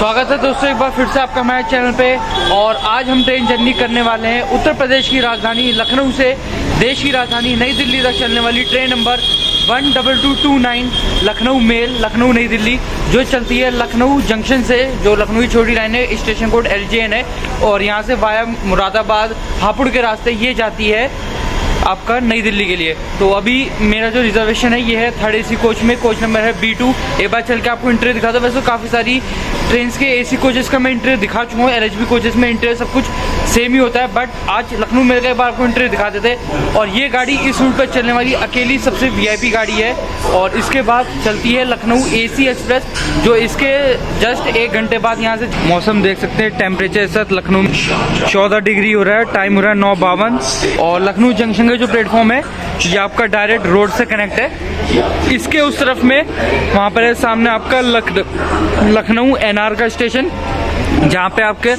स्वागत है दोस्तों एक बार फिर से आपका हमारे चैनल पे। और आज हम ट्रेन जर्नी करने वाले हैं उत्तर प्रदेश की राजधानी लखनऊ से देश की राजधानी नई दिल्ली तक चलने वाली train number 12229 Lucknow mail Lucknow New Delhi, जो चलती है लखनऊ जंक्शन से, जो लखनऊ की छोटी लाइन है, स्टेशन कोड LJN है। और यहाँ से वाया मुरादाबाद हापुड़ के रास्ते ये जाती है आपका नई दिल्ली के लिए। तो अभी मेरा जो रिजर्वेशन है ये है 3rd AC कोच में, कोच नंबर है B2। एक बार चल के आपको इंटीरियर दिखाता हूँ। वैसे तो काफ़ी सारी ट्रेन के AC कोचेस का मैं इंटीरियर दिखा चुका हूँ, LHB कोचेस में इंटीरियर सब कुछ सेम ही होता है, बट आज लखनऊ में एक बार आपको इंटीरियर दिखा देते हैं। और ये गाड़ी इस रूट पर चलने वाली अकेली सबसे VIP गाड़ी है। और इसके बाद चलती है लखनऊ AC एक्सप्रेस, जो इसके जस्ट 1 घंटे बाद यहाँ से। मौसम देख सकते हैं, टेम्परेचर इस वक्त लखनऊ में 14 डिग्री हो रहा है, टाइम हो रहा है 9:52। और लखनऊ जंक्शन का जो प्लेटफॉर्म है ये आपका डायरेक्ट रोड से कनेक्ट है। इसके उस तरफ में वहाँ पर है सामने आपका लखनऊ NR का स्टेशन, जहाँ पे आपके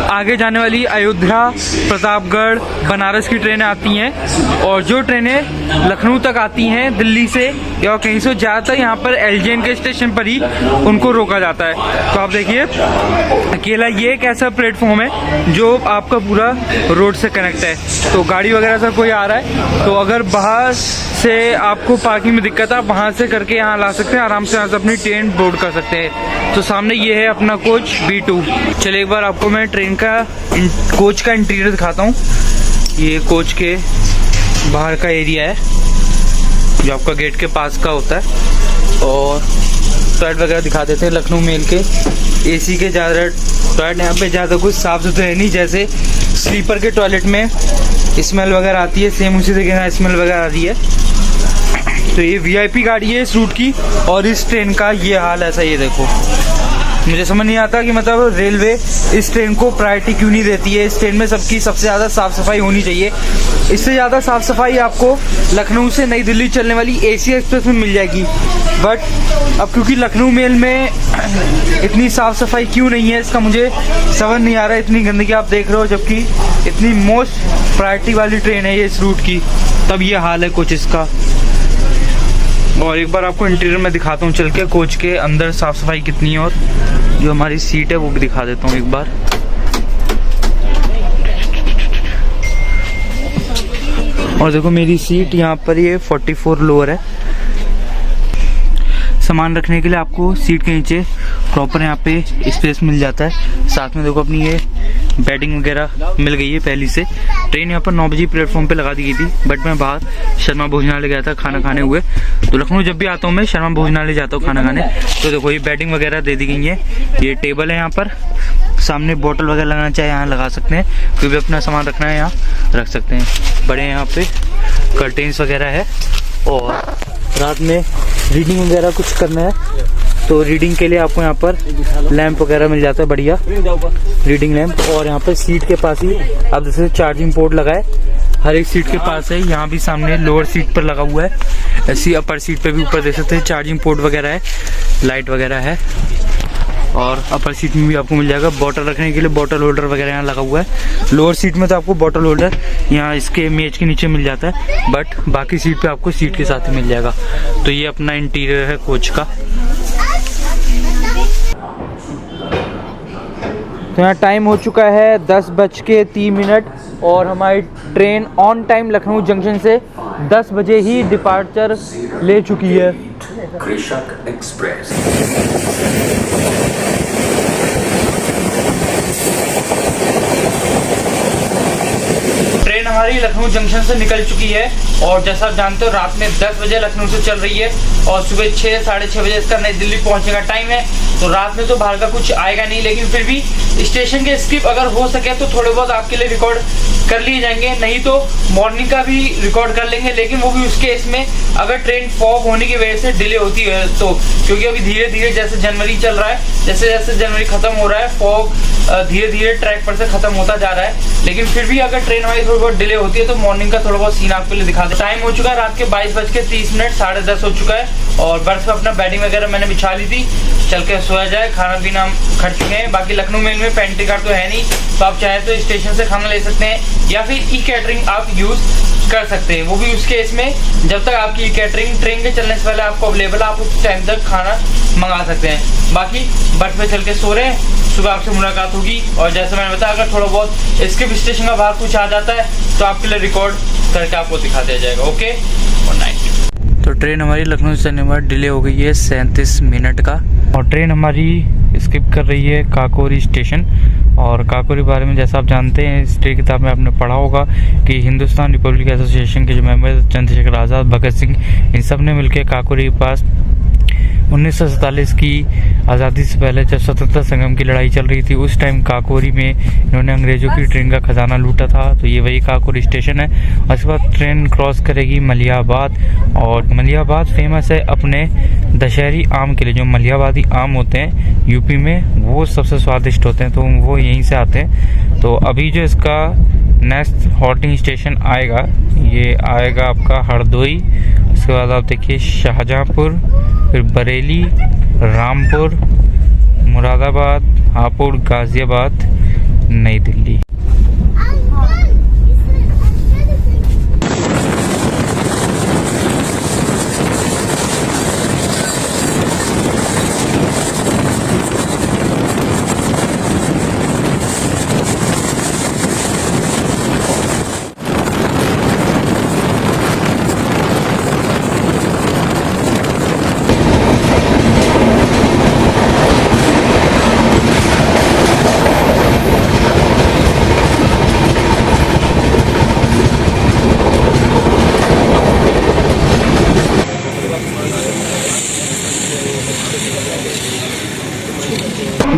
आगे जाने वाली अयोध्या, प्रतापगढ़, बनारस की ट्रेनें आती हैं। और जो ट्रेनें लखनऊ तक आती हैं दिल्ली से या कहीं से, ज़्यादातर यहाँ पर LJN के स्टेशन पर ही उनको रोका जाता है। तो आप देखिए अकेला ये एक ऐसा प्लेटफॉर्म है जो आपका पूरा रोड से कनेक्ट है। तो गाड़ी वगैरह से कोई आ रहा है तो अगर बाहर से आपको पार्किंग में दिक्कत है, आप वहाँ से करके यहाँ ला सकते हैं, आराम से यहाँ से अपनी ट्रेन बोर्ड कर सकते हैं। तो सामने ये है अपना कोच B2। चलिए एक बार आपको मैं ट्रेन का कोच का इंटीरियर दिखाता हूँ। ये कोच के बाहर का एरिया है जो आपका गेट के पास का होता है। और टॉयलेट वगैरह दिखा देते हैं लखनऊ मेल के AC के। ज़्यादा टॉयलेट यहाँ पे ज़्यादा कुछ साफ़ सुथरे है नहीं, जैसे स्लीपर के टॉयलेट में स्मेल वगैरह आती है, सेम उसी तरीके से स्मेल वगैरह आती है। तो ये VIP गाड़ी है इस रूट की। और इस ट्रेन का ये हाल ऐसा, ये देखो, मुझे समझ नहीं आता कि मतलब रेलवे इस ट्रेन को प्रायोरिटी क्यों नहीं देती है। इस ट्रेन में सबकी सबसे ज़्यादा साफ़ सफाई होनी चाहिए। इससे ज़्यादा साफ़ सफाई आपको लखनऊ से नई दिल्ली चलने वाली AC एक्सप्रेस में मिल जाएगी। बट अब क्योंकि लखनऊ मेल में इतनी साफ़ सफाई क्यों नहीं है, इसका मुझे समझ नहीं आ रहा है। इतनी गंदगी आप देख रहे हो, जबकि इतनी मोस्ट प्रायोरिटी वाली ट्रेन है ये इस रूट की, तब ये हाल है कोचेस का। और एक बार आपको इंटीरियर में दिखाता हूँ चल के, कोच के अंदर साफ़ सफाई कितनी है। और जो हमारी सीट है वो भी दिखा देता हूँ एक बार। और देखो मेरी सीट यहाँ पर ये 44 लोअर है। सामान रखने के लिए आपको सीट के नीचे प्रॉपर यहाँ पे स्पेस मिल जाता है। साथ में देखो अपनी ये बेडिंग वगैरह मिल गई है पहले से। ट्रेन यहाँ पर 9 बजे प्लेटफॉर्म पे लगा दी गई थी, बट मैं बाहर शर्मा भोजनालय गया था खाना खाने हुए। तो लखनऊ जब भी आता हूँ मैं शर्मा भोजनालय जाता हूँ खाना खाने। तो देखो ये बेडिंग वगैरह दे दी गई है। ये टेबल है, यहाँ पर सामने बोतल वगैरह लगाना चाहे यहाँ लगा सकते हैं, कोई भी अपना सामान रखना है यहाँ रख सकते हैं। बड़े यहाँ पे कर्टेन्स वगैरह है। और रात में रीडिंग वगैरह कुछ करना है तो रीडिंग के लिए आपको यहाँ पर लैंप वगैरह मिल जाता है, बढ़िया रीडिंग लैंप। और यहाँ पर सीट के पास ही आप जैसे चार्जिंग पोर्ट लगा है हर एक सीट के पास है। यहाँ भी सामने लोअर सीट पर लगा हुआ है, ऐसी अपर सीट पे भी ऊपर देख सकते हैं चार्जिंग पोर्ट वगैरह है, लाइट वगैरह है। और अपर सीट में भी आपको मिल जाएगा बॉटल रखने के लिए, बॉटल होल्डर वगैरह यहाँ लगा हुआ है। लोअर सीट में तो आपको बॉटल होल्डर यहाँ इसके मेज के नीचे मिल जाता है, बट बाकी सीट पे आपको सीट के साथ ही मिल जाएगा। तो ये अपना इंटीरियर है कोच का। तो यहाँ टाइम हो चुका है 10:03 और हमारी train on time Lucknow junction से 10 बजे ही डिपार्चर ले चुकी है। कृषक एक्सप्रेस ट्रेन हमारी लखनऊ जंक्शन से निकल चुकी है। और जैसा आप जानते हो रात में 10 बजे लखनऊ से चल रही है और सुबह 6 साढ़े 6 बजे इसका नई दिल्ली पहुंचने का टाइम है। तो रात में तो बाहर का कुछ आएगा नहीं, लेकिन फिर भी स्टेशन के स्किप अगर हो सके तो थोड़े बहुत आपके लिए रिकॉर्ड कर लिए जाएंगे, नहीं तो मॉर्निंग का भी रिकॉर्ड कर लेंगे। लेकिन वो भी उस केस में अगर ट्रेन फॉग होने की वजह से डिले होती है तो, क्योंकि अभी धीरे धीरे जैसे जनवरी चल रहा है, जैसे जैसे जनवरी खत्म हो रहा है, फॉग धीरे धीरे ट्रैक पर से खत्म होता जा रहा है। लेकिन फिर भी अगर ट्रेन हमारी थोड़ी बहुत डिले होती है तो मॉर्निंग का थोड़ा बहुत सीन आपके लिए दिखा दे। टाइम हो चुका है रात के 22:30, 10:30 हो चुका है। और बर्थ पे अपना बेडिंग वगैरह मैंने बिछा ली थी, चल के सोया जाए। खाना पीना हम खा चुके हैं। बाकी लखनऊ मेल में पेंट्री कार्ड तो है नहीं, तो आप चाहे तो स्टेशन से खाना ले सकते हैं या फिर ई कैटरिंग आप यूज कर सकते हैं, वो भी उस केस में जब तक आपकी कैटरिंग ट्रेन के चलने से पहले आपको अवेलेबल, आप उस टाइम तक खाना मंगा सकते हैं। बाकी बर्थ पे चल के सो रहे हैं, सुबह आपसे मुलाकात होगी। और जैसे मैंने बताया, अगर थोड़ा बहुत इसके स्टेशन का बाहर कुछ आ जाता है तो आपके लिए रिकॉर्ड करके आपको दिखा दिया जाएगा। ओके, और नाइट। तो ट्रेन हमारी लखनऊ से चलने के बाद डिले हो गई है 37 मिनट का, और ट्रेन हमारी स्किप कर रही है काकोरी स्टेशन। और काकोरी बारे में जैसा आप जानते हैं, हिस्ट्री किताब में आपने पढ़ा होगा कि हिंदुस्तान रिपब्लिक एसोसिएशन के जो मेंबर चंद्रशेखर आज़ाद, भगत सिंह, इन सब ने मिलकर काकोरी के पास 1947 की आज़ादी से पहले जब स्वतंत्रता संग्राम की लड़ाई चल रही थी, उस टाइम काकोरी में इन्होंने अंग्रेज़ों की ट्रेन का खजाना लूटा था। तो ये वही काकोरी स्टेशन है। और उसके बाद ट्रेन क्रॉस करेगी मलियाबाद, और मलियाबाद फेमस है अपने दशहरी आम के लिए। जो मलियाबादी आम होते हैं यूपी में, वो सबसे स्वादिष्ट होते हैं, तो वो यहीं से आते हैं। तो अभी जो इसका नेक्स्ट हॉल्टिंग स्टेशन आएगा, ये आएगा आपका हरदोई। उसके बाद आप देखिए शाहजहाँपुर, फिर बरेली, रामपुर, मुरादाबाद, हापुड़, गाज़ियाबाद, नई दिल्ली।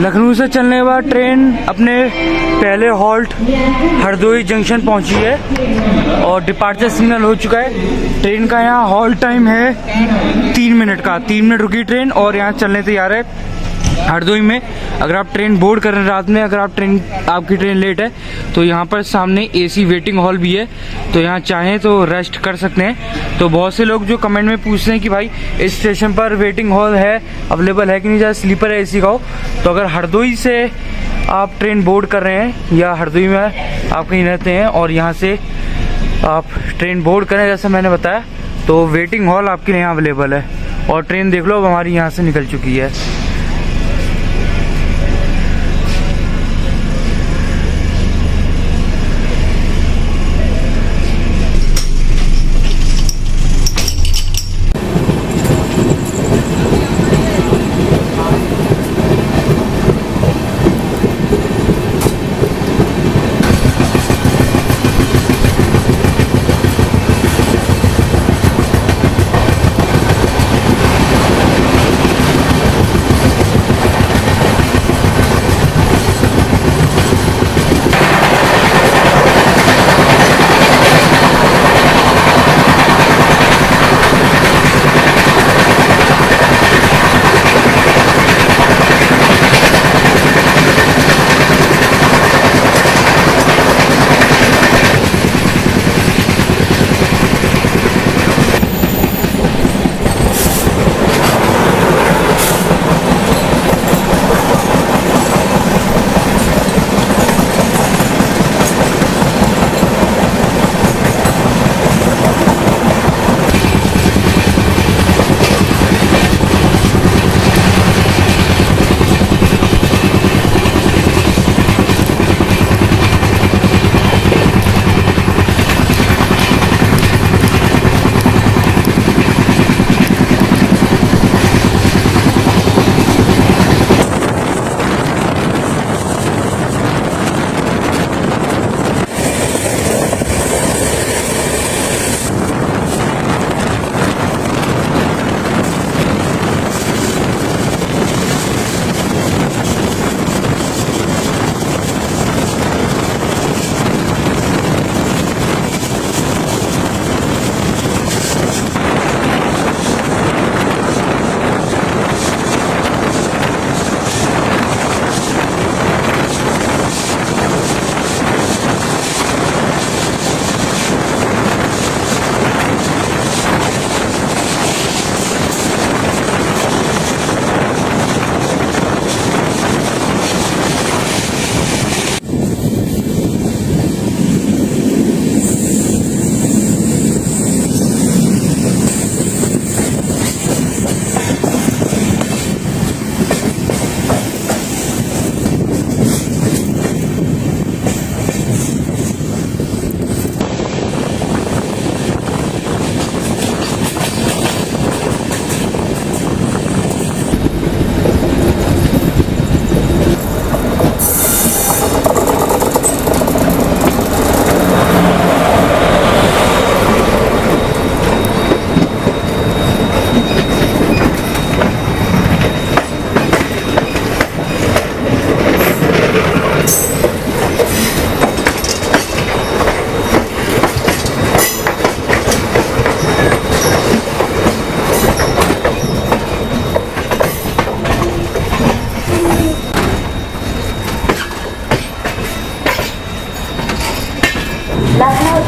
लखनऊ से चलने के बाद ट्रेन अपने पहले हॉल्ट हरदोई जंक्शन पहुंची है और डिपार्चर सिग्नल हो चुका है। ट्रेन का यहाँ हॉल्ट टाइम है 3 मिनट का। 3 मिनट रुकी ट्रेन और यहाँ चलने तैयार है हरदोई में। अगर आप ट्रेन बोर्ड कर रहे हैं रात में, अगर आपकी ट्रेन लेट है, तो यहाँ पर सामने एसी वेटिंग हॉल भी है, तो यहाँ चाहें तो रेस्ट कर सकते हैं। तो बहुत से लोग जो कमेंट में पूछते हैं कि भाई इस स्टेशन पर वेटिंग हॉल है, अवेलेबल है कि नहीं, चाहे स्लीपर है एसी का हो। तो अगर हरदोई से आप ट्रेन बोर्ड कर रहे हैं या हरदोई में आप कहीं रहते हैं और यहाँ से आप ट्रेन बोर्ड करें जैसे मैंने बताया, तो वेटिंग हॉल आपके लिए यहाँ अवेलेबल है। और ट्रेन देख लो अब हमारी यहाँ से निकल चुकी है।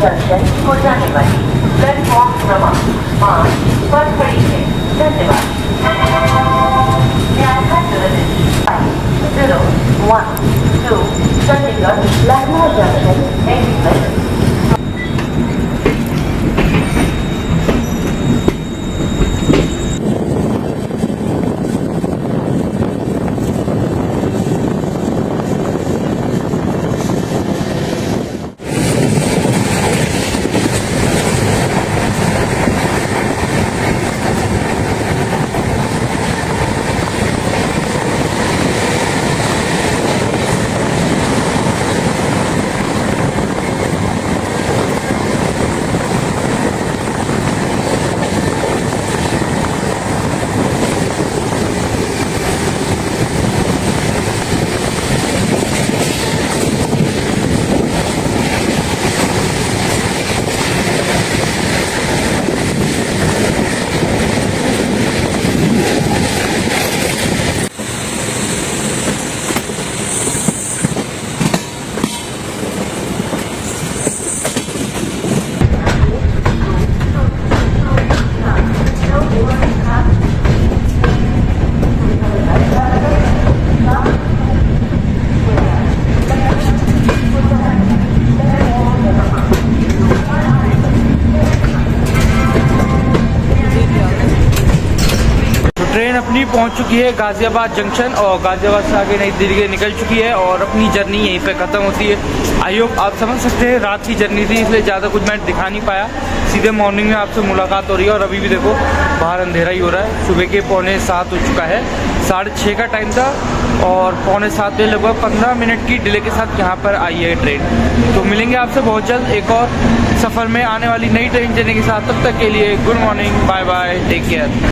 जंक्शन को जाने वाली प्लेटफॉर्म क्रमांक 5 पर खड़ी है। धन्यवाद। Zero, 1, 2, Chandigarh Lucknow junction express. Train अपनी पहुंच चुकी है गाज़ियाबाद जंक्शन और गाज़ियाबाद से आगे नई दिल्ली के निकल चुकी है और अपनी जर्नी यहीं पे ख़त्म होती है। आई होप आप समझ सकते हैं रात की जर्नी थी इसलिए ज़्यादा कुछ मैं दिखा नहीं पाया। सीधे मॉर्निंग में आपसे मुलाकात हो रही है और अभी भी देखो बाहर अंधेरा ही हो रहा है। सुबह के 6:45 हो चुका है, 6:30 का टाइम था और 6:45 में लगभग 15 मिनट की डिले के साथ यहाँ पर आई है ट्रेन। तो मिलेंगे आपसे बहुत जल्द एक और सफ़र में आने वाली नई ट्रेन जर्नी के साथ। तब तक के लिए good morning, bye bye, take care.